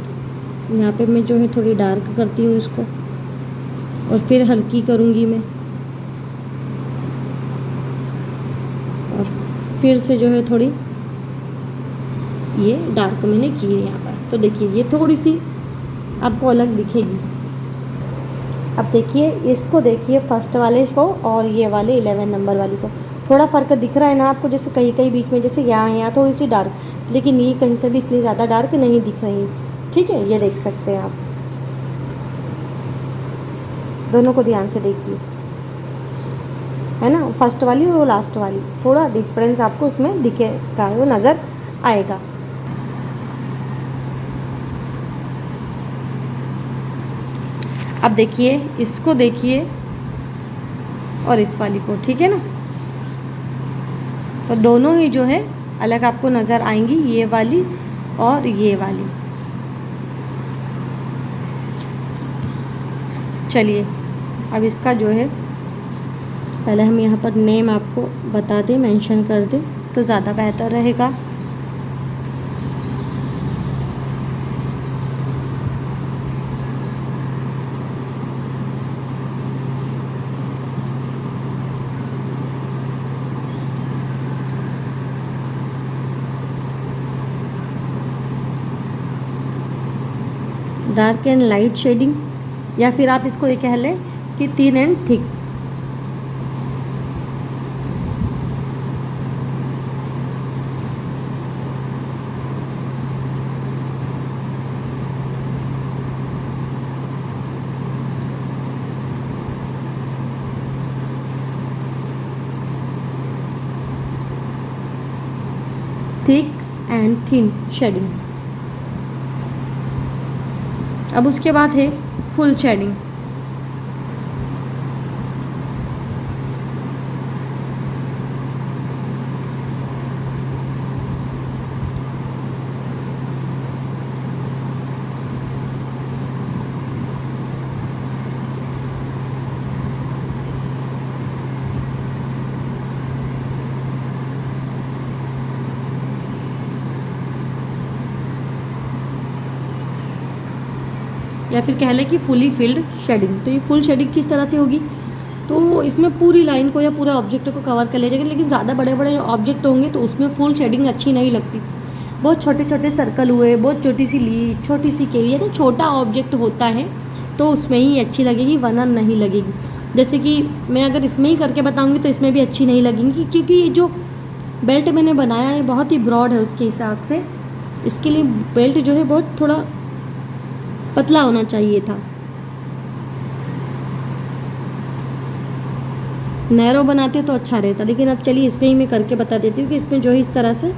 यहाँ पे मैं जो है थोड़ी डार्क करती हूँ इसको, और फिर हल्की करूँगी मैं, और फिर से जो है थोड़ी ये डार्क मैंने की है यहाँ पर। तो देखिए ये थोड़ी सी आपको अलग दिखेगी। अब देखिए इसको, देखिए फर्स्ट वाले को और ये वाले 11 नंबर वाली को, थोड़ा फ़र्क दिख रहा है ना आपको, जैसे कहीं कहीं बीच में, जैसे यहाँ थोड़ी सी डार्क, लेकिन ये कहीं से भी इतनी ज़्यादा डार्क नहीं दिख रही, ठीक है, ये देख सकते हैं आप। दोनों को ध्यान से देखिए, है ना, फर्स्ट वाली और वो लास्ट वाली, थोड़ा डिफरेंस आपको उसमें दिखेगा, वो नज़र आएगा। अब देखिए इसको, देखिए और इस वाली को, ठीक है ना, तो दोनों ही जो है अलग आपको नज़र आएंगी, ये वाली और ये वाली। चलिए अब इसका जो है पहले हम यहाँ पर नेम आपको बता दें, मेंशन कर दें तो ज़्यादा बेहतर रहेगा। डार्क एंड लाइट शेडिंग, या फिर आप इसको ये कह लें कि thin and thick. Thick and thin shading. अब उसके बाद है फुल शेडिंग। या फिर कह लें कि फुली फिल्ड शेडिंग। तो ये फुल शेडिंग किस तरह से होगी, तो इसमें पूरी लाइन को या पूरे ऑब्जेक्ट को कवर कर लिया जाएगा, लेकिन ज़्यादा बड़े बड़े ऑब्जेक्ट होंगे तो उसमें फुल शेडिंग अच्छी नहीं लगती। बहुत छोटे छोटे सर्कल हुए, बहुत छोटी सी लीड, छोटी सी केवी, यानी छोटा ऑब्जेक्ट होता है तो उसमें ही अच्छी लगेगी, वरना नहीं लगेगी। जैसे कि मैं अगर इसमें ही करके बताऊंगी तो इसमें भी अच्छी नहीं लगेंगी, क्योंकि ये जो बेल्ट मैंने बनाया है बहुत ही ब्रॉड है उसके हिसाब से। इसके लिए बेल्ट जो है बहुत थोड़ा पतला होना चाहिए था, नैरो बनाते तो अच्छा रहता। लेकिन अब चलिए इसमें ही मैं करके बता देती हूँ कि इसमें जो है इस तरह से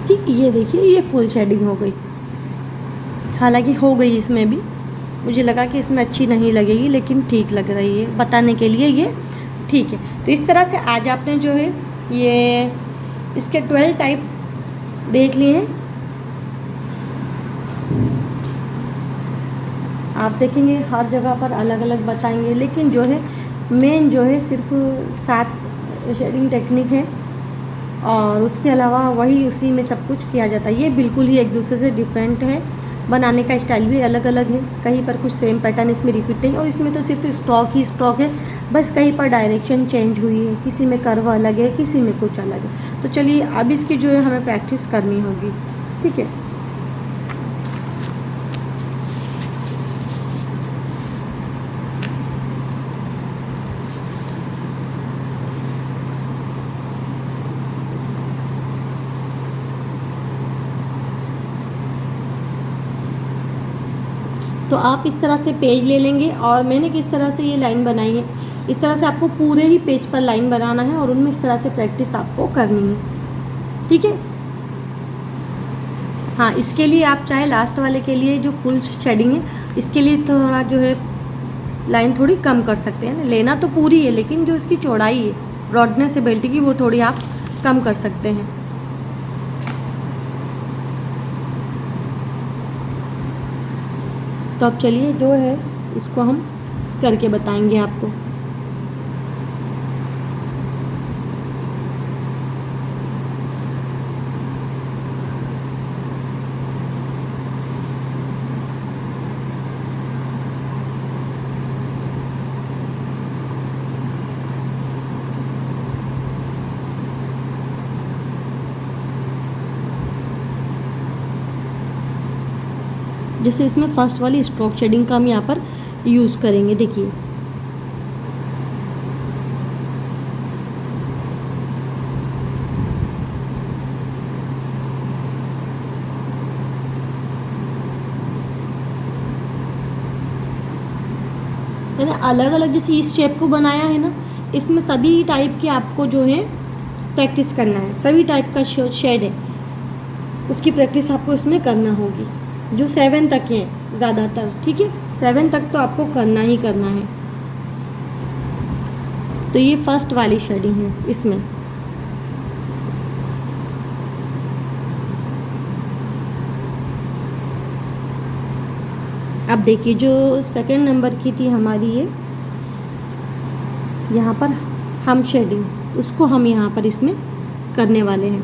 ठीक, ये देखिए ये फुल शेडिंग हो गई। हालांकि हो गई इसमें भी, मुझे लगा कि इसमें अच्छी नहीं लगेगी, लेकिन ठीक लग रही है, बताने के लिए ये ठीक है। तो इस तरह से आज आपने जो है ये इसके 12 टाइप्स देख लिए हैं। आप देखेंगे हर जगह पर अलग अलग बताएंगे, लेकिन जो है मेन जो है सिर्फ 7 शेडिंग टेक्निक है, और उसके अलावा वही उसी में सब कुछ किया जाता है। ये बिल्कुल ही एक दूसरे से डिफरेंट है, बनाने का स्टाइल भी अलग अलग है, कहीं पर कुछ सेम पैटर्न इसमें रिपीट नहीं, और इसमें तो सिर्फ स्ट्रोक ही स्ट्रोक है, बस कहीं पर डायरेक्शन चेंज हुई है, किसी में कर्व अलग है, किसी में कुछ अलग है। तो चलिए अब इसकी जो है हमें प्रैक्टिस करनी होगी, ठीक है। तो आप इस तरह से पेज ले लेंगे, और मैंने किस तरह से ये लाइन बनाई है, इस तरह से आपको पूरे ही पेज पर लाइन बनाना है, और उनमें इस तरह से प्रैक्टिस आपको करनी है, ठीक है। हाँ, इसके लिए आप चाहे लास्ट वाले के लिए जो फुल शेडिंग है, इसके लिए थोड़ा जो है लाइन थोड़ी कम कर सकते हैं। लेना तो पूरी है, लेकिन जो इसकी चौड़ाई है, ब्रॉडनेस है बेल्ट की, वो थोड़ी आप कम कर सकते हैं। तो अब चलिए जो है इसको हम करके बताएंगे आपको। जैसे इसमें फर्स्ट वाली स्ट्रोक शेडिंग का हम यहाँ पर यूज़ करेंगे, देखिए है ना, अलग अलग जैसे इस शेप को बनाया है ना, इसमें सभी टाइप की आपको जो है प्रैक्टिस करना है, सभी टाइप का शेड है उसकी प्रैक्टिस आपको इसमें करना होगी, जो 7 तक हैं ज़्यादातर, ठीक है, 7 तक तो आपको करना ही करना है। तो ये फर्स्ट वाली शेडिंग है इसमें। अब देखिए जो सेकंड नंबर की थी हमारी ये, यहाँ पर हम शेडिंग, उसको हम यहाँ पर इसमें करने वाले हैं।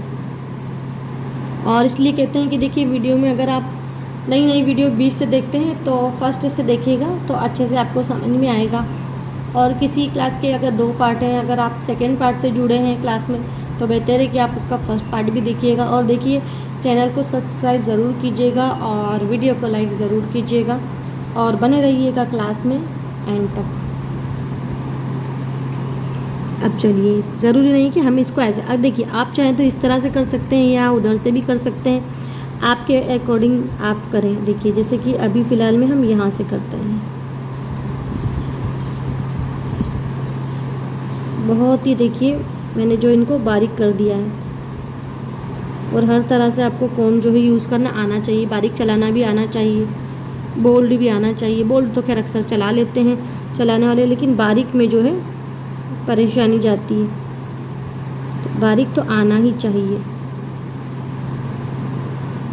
और इसलिए कहते हैं कि देखिए वीडियो में अगर आप नई नई वीडियो 20 से देखते हैं तो फर्स्ट से देखिएगा तो अच्छे से आपको समझ में आएगा। और किसी क्लास के अगर 2 पार्ट हैं, अगर आप सेकेंड पार्ट से जुड़े हैं क्लास में, तो बेहतर है कि आप उसका फर्स्ट पार्ट भी देखिएगा। और देखिए चैनल को सब्सक्राइब ज़रूर कीजिएगा और वीडियो को लाइक ज़रूर कीजिएगा, और बने रहिएगा क्लास में एंड तक। अब चलिए, ज़रूरी नहीं कि हम इसको ऐसे, अब देखिए आप चाहें तो इस तरह से कर सकते हैं या उधर से भी कर सकते हैं, आपके अकॉर्डिंग आप करें। देखिए जैसे कि अभी फ़िलहाल में हम यहाँ से करते हैं, बहुत ही देखिए मैंने जो इनको बारीक कर दिया है, और हर तरह से आपको कौन जो है यूज़ करना आना चाहिए, बारीक चलाना भी आना चाहिए, बोल्ड भी आना चाहिए। बोल्ड तो खैर अक्सर चला लेते हैं चलाने वाले, लेकिन बारीक में जो है परेशानी जाती है, तो बारीक तो आना ही चाहिए।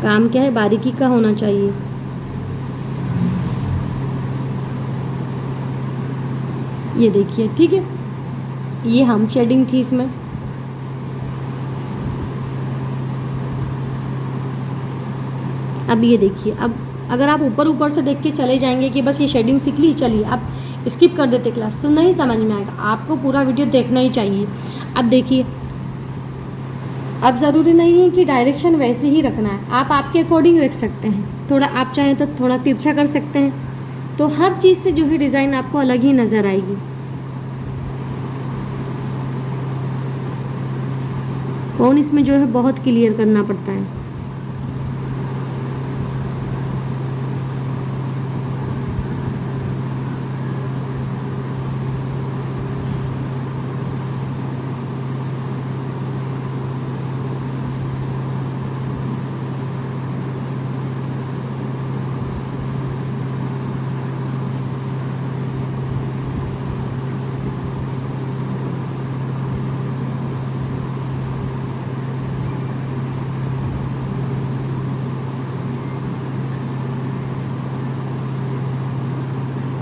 काम क्या है, बारीकी का होना चाहिए। ये देखिए, ठीक है, ये हम शेडिंग थी इसमें। अब ये देखिए, अब अगर आप ऊपर ऊपर से देख के चले जाएंगे कि बस ये शेडिंग सीख ली चलिए आप स्किप कर देते क्लास, तो नहीं समझ में आएगा, आपको पूरा वीडियो देखना ही चाहिए। अब देखिए, अब ज़रूरी नहीं है कि डायरेक्शन वैसे ही रखना है, आप आपके अकॉर्डिंग रख सकते हैं। थोड़ा आप चाहें तो थोड़ा तिरछा कर सकते हैं, तो हर चीज़ से जो है डिज़ाइन आपको अलग ही नज़र आएगी। कौन इसमें जो है बहुत क्लियर करना पड़ता है।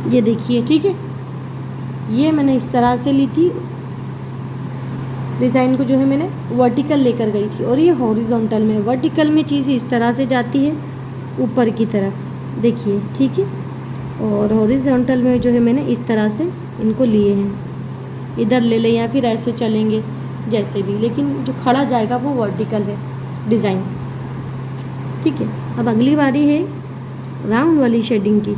ये देखिए, ठीक है, ये मैंने इस तरह से ली थी डिज़ाइन को, जो है मैंने वर्टिकल लेकर गई थी, और ये हॉरिजॉन्टल में, वर्टिकल में चीज़ इस तरह से जाती है ऊपर की तरफ, देखिए, ठीक है, और हॉरिजॉन्टल में जो है मैंने इस तरह से इनको लिए हैं, इधर ले लें या फिर ऐसे चलेंगे जैसे भी, लेकिन जो खड़ा जाएगा वो वर्टिकल है डिज़ाइन, ठीक है। अब अगली बारी है राउंड वाली शेडिंग की।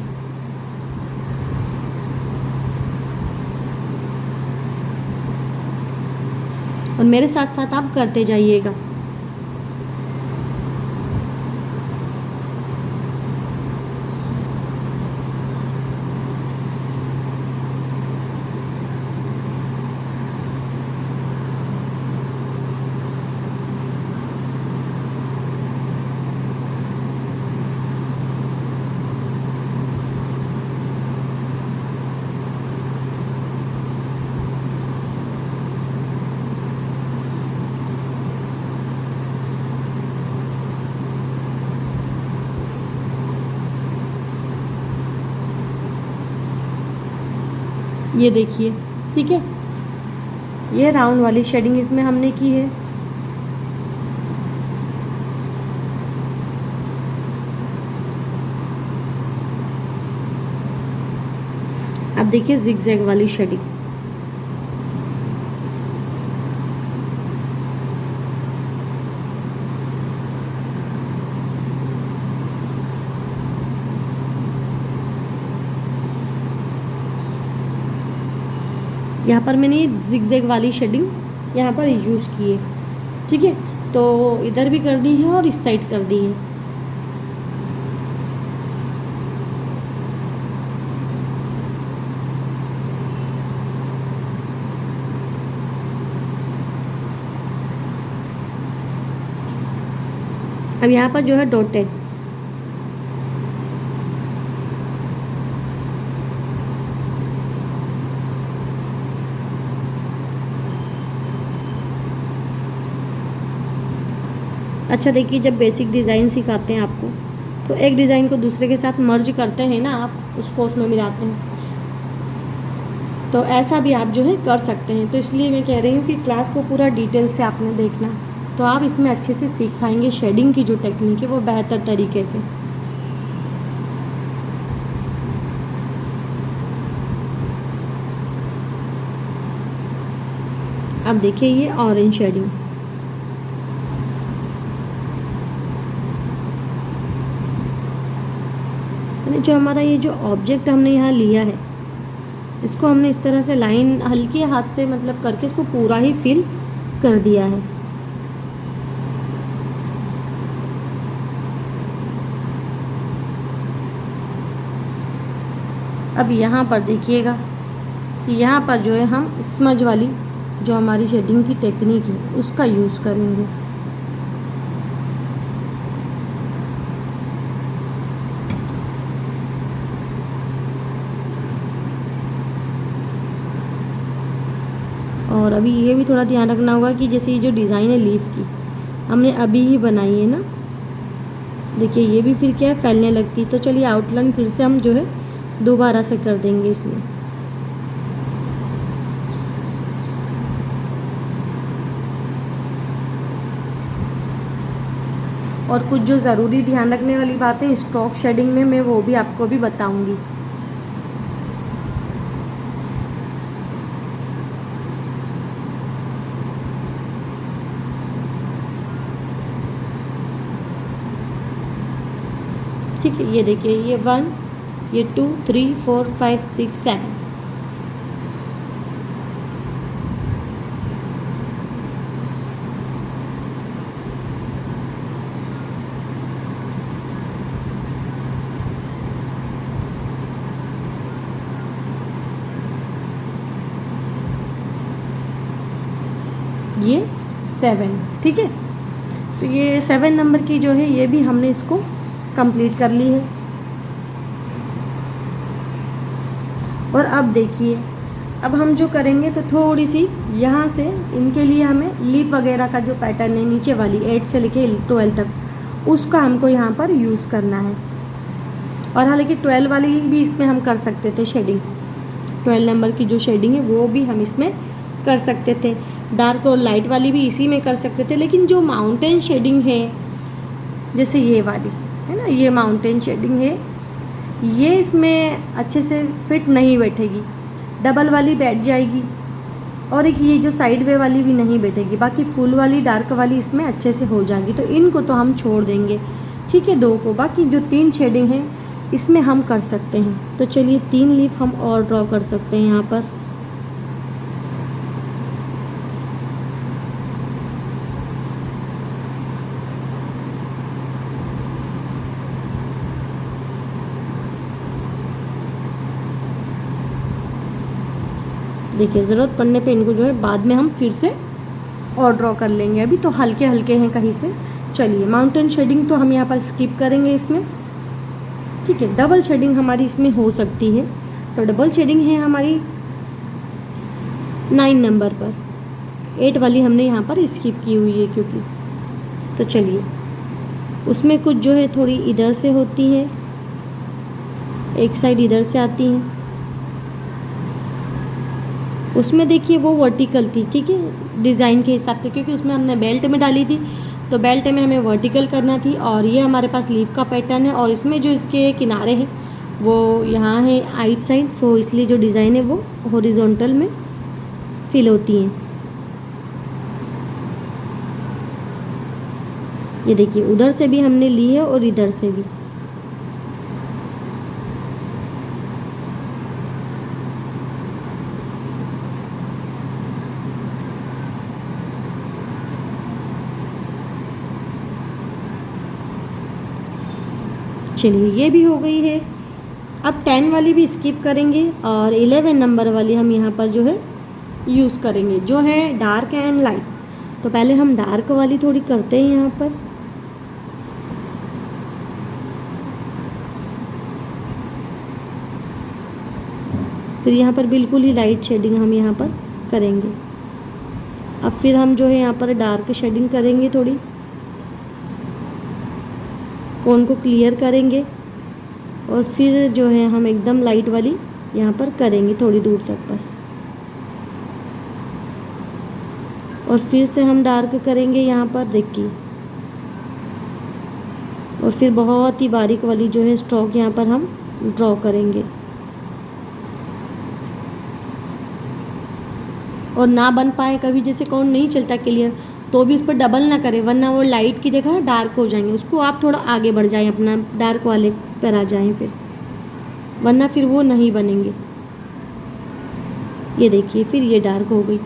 और मेरे साथ साथ आप करते जाइएगा। ये देखिए, ठीक है, ये राउंड वाली शेडिंग इसमें हमने की है। अब देखिए जिगजैग वाली शेडिंग, यहाँ पर मैंने ये जिगजैग वाली शेडिंग यहाँ पर यूज़ की है, ठीक है, तो इधर भी कर दी है और इस साइड कर दी है। अब यहाँ पर जो है डॉटेड, अच्छा देखिए, जब बेसिक डिज़ाइन सिखाते हैं आपको, तो एक डिज़ाइन को दूसरे के साथ मर्ज करते हैं ना, आप उसको उसमें मिलाते हैं, तो ऐसा भी आप जो है कर सकते हैं। तो इसलिए मैं कह रही हूँ कि क्लास को पूरा डिटेल से आपने देखना, तो आप इसमें अच्छे से सीख पाएंगे शेडिंग की जो टेक्निक है वो बेहतर तरीके से। अब देखिए ये ऑरेंज शेडिंग, जो हमारा ये जो ऑब्जेक्ट हमने यहाँ लिया है, इसको हमने इस तरह से लाइन हल्के हाथ से मतलब करके इसको पूरा ही फिल कर दिया है। अब यहाँ पर देखिएगा कि यहाँ पर जो है हम स्मज वाली जो हमारी शेडिंग की टेक्निक है उसका यूज़ करेंगे। और अभी ये भी थोड़ा ध्यान रखना होगा कि जैसे ये जो डिज़ाइन है लीफ की हमने अभी ही बनाई है ना, देखिए ये भी फिर क्या है फैलने लगती। तो चलिए आउटलाइन फिर से हम जो है दोबारा से कर देंगे इसमें। और कुछ जो ज़रूरी ध्यान रखने वाली बातें स्ट्रोक शेडिंग में मैं वो भी आपको भी बताऊंगी। ठीक है, ये देखिए ये 1, ये 2, 3, 4, 5, 6, 7। ये 7, ठीक है। तो ये 7 नंबर की जो है ये भी हमने इसको कंप्लीट कर ली है। और अब देखिए अब हम जो करेंगे तो थोड़ी सी यहाँ से इनके लिए हमें लीफ वगैरह का जो पैटर्न है नीचे वाली 8 से लेके 12 तक उसका हमको यहाँ पर यूज़ करना है। और हालांकि 12 वाली भी इसमें हम कर सकते थे शेडिंग, 12 नंबर की जो शेडिंग है वो भी हम इसमें कर सकते थे, डार्क और लाइट वाली भी इसी में कर सकते थे। लेकिन जो माउंटेन शेडिंग है जैसे ये वाली है ना, ये माउंटेन शेडिंग है, ये इसमें अच्छे से फिट नहीं बैठेगी, डबल वाली बैठ जाएगी और एक ये जो साइड वे वाली भी नहीं बैठेगी। बाकी फुल वाली डार्क वाली इसमें अच्छे से हो जाएगी, तो इनको तो हम छोड़ देंगे, ठीक है, 2 को। बाकी जो 3 शेडिंग हैं इसमें हम कर सकते हैं। तो चलिए 3 लीफ हम और ड्रॉ कर सकते हैं यहाँ पर। देखिए ज़रूरत पड़ने पे इनको जो है बाद में हम फिर से और ड्रॉ कर लेंगे, अभी तो हल्के हल्के हैं कहीं से। चलिए माउंटेन शेडिंग तो हम यहाँ पर स्किप करेंगे इसमें, ठीक है। डबल शेडिंग हमारी इसमें हो सकती है, तो डबल शेडिंग है हमारी 9 नंबर पर, 8 वाली हमने यहाँ पर स्किप की हुई है क्योंकि। तो चलिए उसमें कुछ जो है थोड़ी इधर से होती है, एक साइड इधर से आती हैं, उसमें देखिए वो वर्टिकल थी, ठीक है, डिज़ाइन के हिसाब से, क्योंकि उसमें हमने बेल्ट में डाली थी तो बेल्ट में हमें वर्टिकल करना थी। और ये हमारे पास लीफ का पैटर्न है और इसमें जो इसके किनारे हैं वो यहाँ है आइट साइड, सो इसलिए जो डिज़ाइन है वो हॉरिजॉन्टल में फिल होती हैं। ये देखिए उधर से भी हमने ली है और इधर से भी। चलिए ये भी हो गई है। अब 10 वाली भी स्किप करेंगे और 11 नंबर वाली हम यहाँ पर जो है यूज़ करेंगे, जो है डार्क एंड लाइट। तो पहले हम डार्क वाली थोड़ी करते हैं यहाँ पर। फिर यहाँ पर बिल्कुल ही लाइट शेडिंग हम यहाँ पर करेंगे। अब फिर हम जो है यहाँ पर डार्क शेडिंग करेंगे, थोड़ी कोन को क्लियर करेंगे और फिर जो है हम एकदम लाइट वाली यहाँ पर करेंगे थोड़ी दूर तक बस। और फिर से हम डार्क करेंगे यहाँ पर, देखिए। और फिर बहुत ही बारीक वाली जो है स्ट्रोक यहाँ पर हम ड्रॉ करेंगे। और ना बन पाए कभी, जैसे कौन नहीं चलता क्लियर, तो भी उस पर डबल ना करें, वरना वो लाइट की जगह डार्क हो जाएंगे। उसको आप थोड़ा आगे बढ़ जाएं, अपना डार्क वाले पर आ जाएं फिर, वरना फिर वो नहीं बनेंगे। ये देखिए फिर ये डार्क हो गई,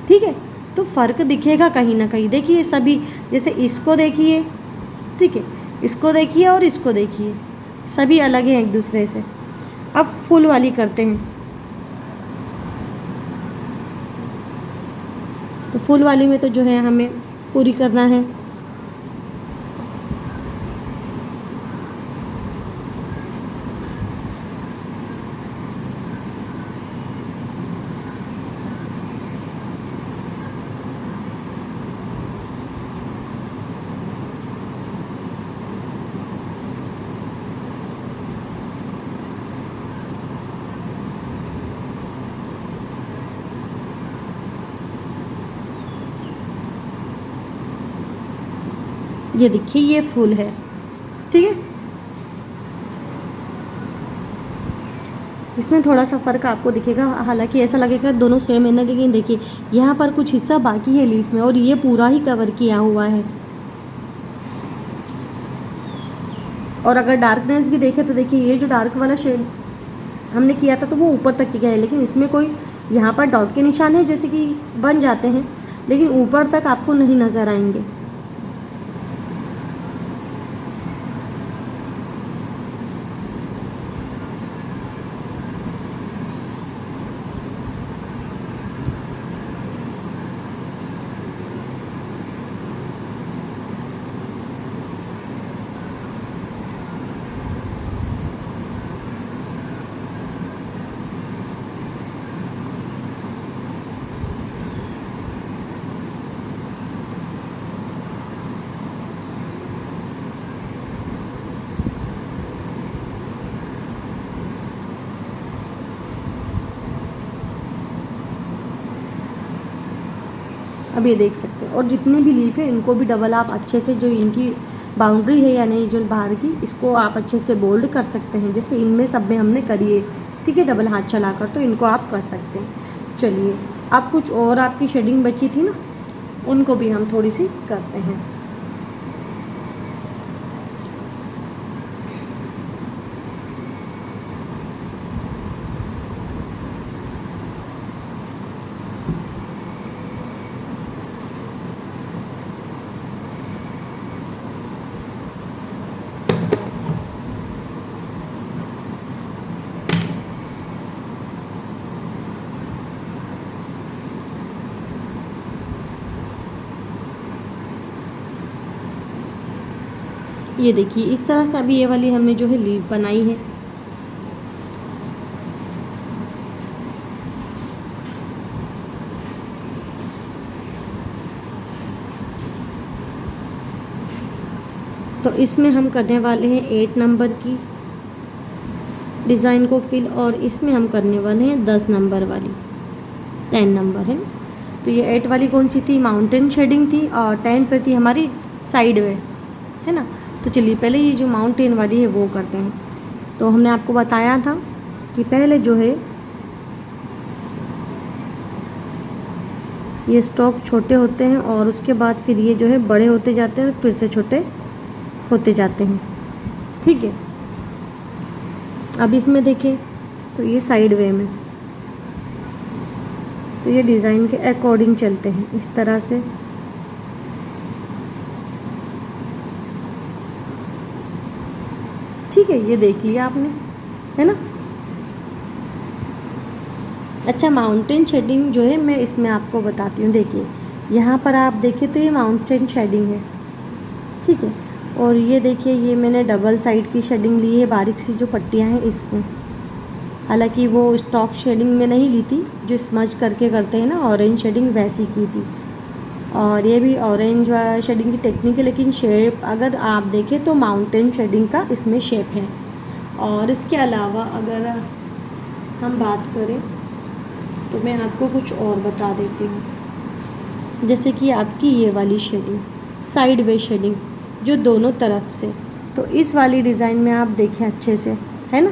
ठीक है। तो फ़र्क दिखेगा कहीं ना कहीं, देखिए सभी, जैसे इसको देखिए, ठीक है, इसको देखिए और इसको देखिए, सभी अलग हैं एक दूसरे से। अब फुल वाली करते हैं। तो फुल वाली में तो जो है हमें पूरी करना है। ये देखिए ये फूल है, ठीक है। इसमें थोड़ा सा फ़र्क आपको दिखेगा, हालांकि ऐसा लगेगा दोनों सेम है ना, लेकिन देखिए यहाँ पर कुछ हिस्सा बाकी है लीफ में और ये पूरा ही कवर किया हुआ है। और अगर डार्कनेस भी देखें तो देखिए ये जो डार्क वाला शेड हमने किया था तो वो ऊपर तक किया है, लेकिन इसमें कोई यहाँ पर डॉट के निशान है जैसे कि बन जाते हैं, लेकिन ऊपर तक आपको नहीं नज़र आएंगे। अब ये देख सकते हैं, और जितने भी लीफ है इनको भी डबल आप अच्छे से, जो इनकी बाउंड्री है यानी जो बाहर की, इसको आप अच्छे से बोल्ड कर सकते हैं, जैसे इनमें सब में हमने करी है, ठीक है, डबल हाथ चलाकर, तो इनको आप कर सकते हैं। चलिए अब कुछ और आपकी शेडिंग बची थी ना, उनको भी हम थोड़ी सी करते हैं। ये देखिए इस तरह से अभी ये वाली हमने जो है लीफ बनाई है। तो इसमें हम करने वाले हैं 8 नंबर की डिज़ाइन को फिल, और इसमें हम करने वाले हैं 10 नंबर वाली, 10 नंबर है। तो ये 8 वाली कौन सी थी, माउंटेन शेडिंग थी, और 10 पर थी हमारी साइड वे, है ना। तो चलिए पहले ये जो माउंटेन वाली है वो करते हैं। तो हमने आपको बताया था कि पहले जो है ये स्टॉक छोटे होते हैं और उसके बाद फिर ये जो है बड़े होते जाते हैं, फिर से छोटे होते जाते हैं, ठीक है। अब इसमें देखें तो ये साइड वे में, तो ये डिज़ाइन के अकॉर्डिंग चलते हैं इस तरह से। ठीक है, ये देख लिया आपने, है ना। अच्छा, माउंटेन शेडिंग जो है मैं इसमें आपको बताती हूँ। देखिए यहाँ पर आप देखें तो ये माउंटेन शेडिंग है, ठीक है। और ये देखिए ये मैंने डबल साइड की शेडिंग ली है, बारीक सी जो पट्टियाँ हैं इसमें, हालांकि वो स्टॉक शेडिंग में नहीं ली थी, जो स्मज करके करते हैं ना ऑरेंज शेडिंग, वैसी की थी। और ये भी ऑरेंज शेडिंग की टेक्निक है, लेकिन शेप अगर आप देखें तो माउंटेन शेडिंग का इसमें शेप है। और इसके अलावा अगर हम बात करें तो मैं आपको कुछ और बता देती हूँ, जैसे कि आपकी ये वाली शेडिंग, साइड वे शेडिंग जो दोनों तरफ से, तो इस वाली डिज़ाइन में आप देखें अच्छे से, है ना,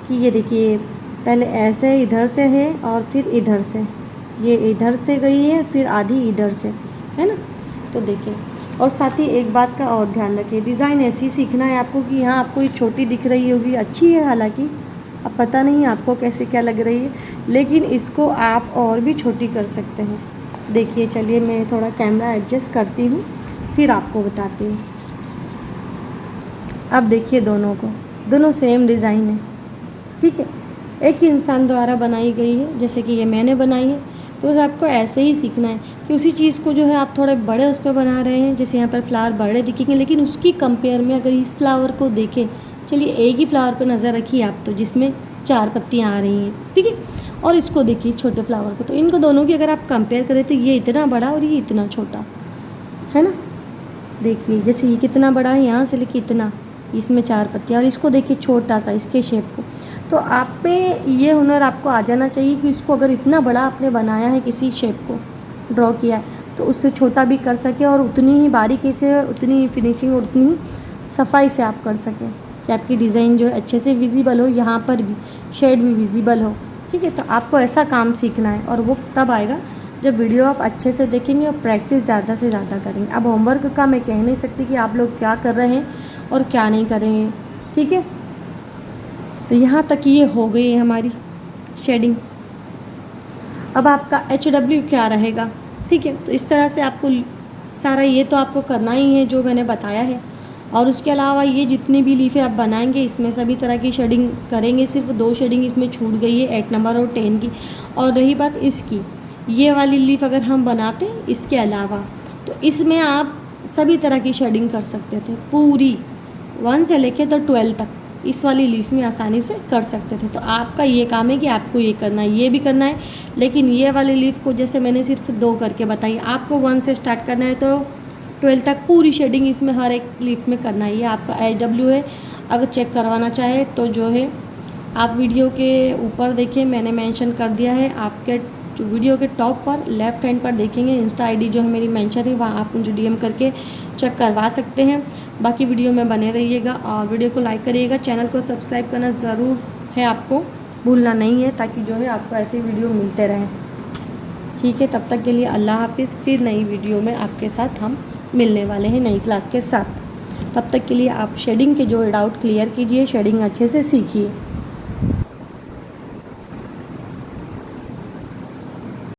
कि ये देखिए पहले ऐसे इधर से है और फिर इधर से, ये इधर से गई है फिर आधी इधर से, है ना। तो देखिए, और साथ ही एक बात का और ध्यान रखिए, डिज़ाइन ऐसी सीखना है आपको कि यहाँ आपको ये छोटी दिख रही होगी, अच्छी है हालांकि, अब पता नहीं आपको कैसे क्या लग रही है, लेकिन इसको आप और भी छोटी कर सकते हैं। देखिए चलिए मैं थोड़ा कैमरा एडजस्ट करती हूँ फिर आपको बताती हूँ। अब देखिए दोनों को, दोनों सेम डिज़ाइन है, ठीक है, एक ही इंसान द्वारा बनाई गई है, जैसे कि ये मैंने बनाई है। तो बस आपको ऐसे ही सीखना है कि उसी चीज़ को जो है आप थोड़े बड़े उस पर बना रहे हैं, जैसे यहाँ पर फ्लावर बड़े दिखेंगे, लेकिन उसकी कंपेयर में अगर इस फ्लावर को देखें, चलिए एक ही फ्लावर पर नज़र रखिए आप, तो जिसमें 4 पत्तियाँ आ रही हैं, ठीक है, और इसको देखिए छोटे फ्लावर को, तो इनको दोनों की अगर आप कंपेयर करें तो ये इतना बड़ा और ये इतना छोटा, है ना। देखिए जैसे ये कितना बड़ा है यहाँ से लेके इतना, इसमें 4 पत्तियाँ, और इसको देखिए छोटा सा इसके शेप को। तो आप में ये हुनर आपको आ जाना चाहिए कि इसको अगर इतना बड़ा आपने बनाया है, किसी शेप को ड्रॉ किया है, तो उससे छोटा भी कर सकें और उतनी ही बारीकी से, उतनी ही फिनिशिंग और उतनी ही सफाई से आप कर सकें कि आपकी डिज़ाइन जो है अच्छे से विजिबल हो, यहाँ पर भी शेड भी विजिबल हो। ठीक है, तो आपको ऐसा काम सीखना है और वो तब आएगा जब वीडियो आप अच्छे से देखेंगे और प्रैक्टिस ज़्यादा से ज़्यादा करेंगे। अब होमवर्क का मैं कह नहीं सकती कि आप लोग क्या कर रहे हैं और क्या नहीं करेंगे। ठीक है, तो यहाँ तक ये हो गई है हमारी शेडिंग। अब आपका HW क्या रहेगा। ठीक है, तो इस तरह से आपको सारा ये तो आपको करना ही है जो मैंने बताया है, और उसके अलावा ये जितनी भी लीफें आप बनाएंगे इसमें सभी तरह की शेडिंग करेंगे। सिर्फ 2 शेडिंग इसमें छूट गई है, 8 नंबर और 10 की। और रही बात इसकी, ये वाली लीफ अगर हम बनाते इसके अलावा, तो इसमें आप सभी तरह की शेडिंग कर सकते थे, पूरी 1 से लेके तो 12 तक इस वाली लीफ में आसानी से कर सकते थे। तो आपका ये काम है कि आपको ये करना है, ये भी करना है, लेकिन ये वाली लीफ को जैसे मैंने सिर्फ 2 करके बताई, आपको 1 से स्टार्ट करना है तो 12 तक पूरी शेडिंग इसमें हर एक लीफ में करना है। ये आपका HW है। अगर चेक करवाना चाहे तो जो है आप वीडियो के ऊपर देखिए, मैंने मेंशन कर दिया है। आपके जो वीडियो के टॉप पर लेफ़्ट हैंड पर देखेंगे इंस्टा ID जो है मेरी मेंशन है, वहाँ आप मुझे DM करके चेक करवा सकते हैं। बाकी वीडियो में बने रहिएगा और वीडियो को लाइक करिएगा। चैनल को सब्सक्राइब करना ज़रूर है, आपको भूलना नहीं है, ताकि जो है आपको ऐसे वीडियो मिलते रहें। ठीक है, तब तक के लिए अल्लाह हाफिज़। फिर नई वीडियो में आपके साथ हम मिलने वाले हैं नई क्लास के साथ। तब तक के लिए आप शेडिंग के जो डाउट क्लियर कीजिए, शेडिंग अच्छे से सीखिए।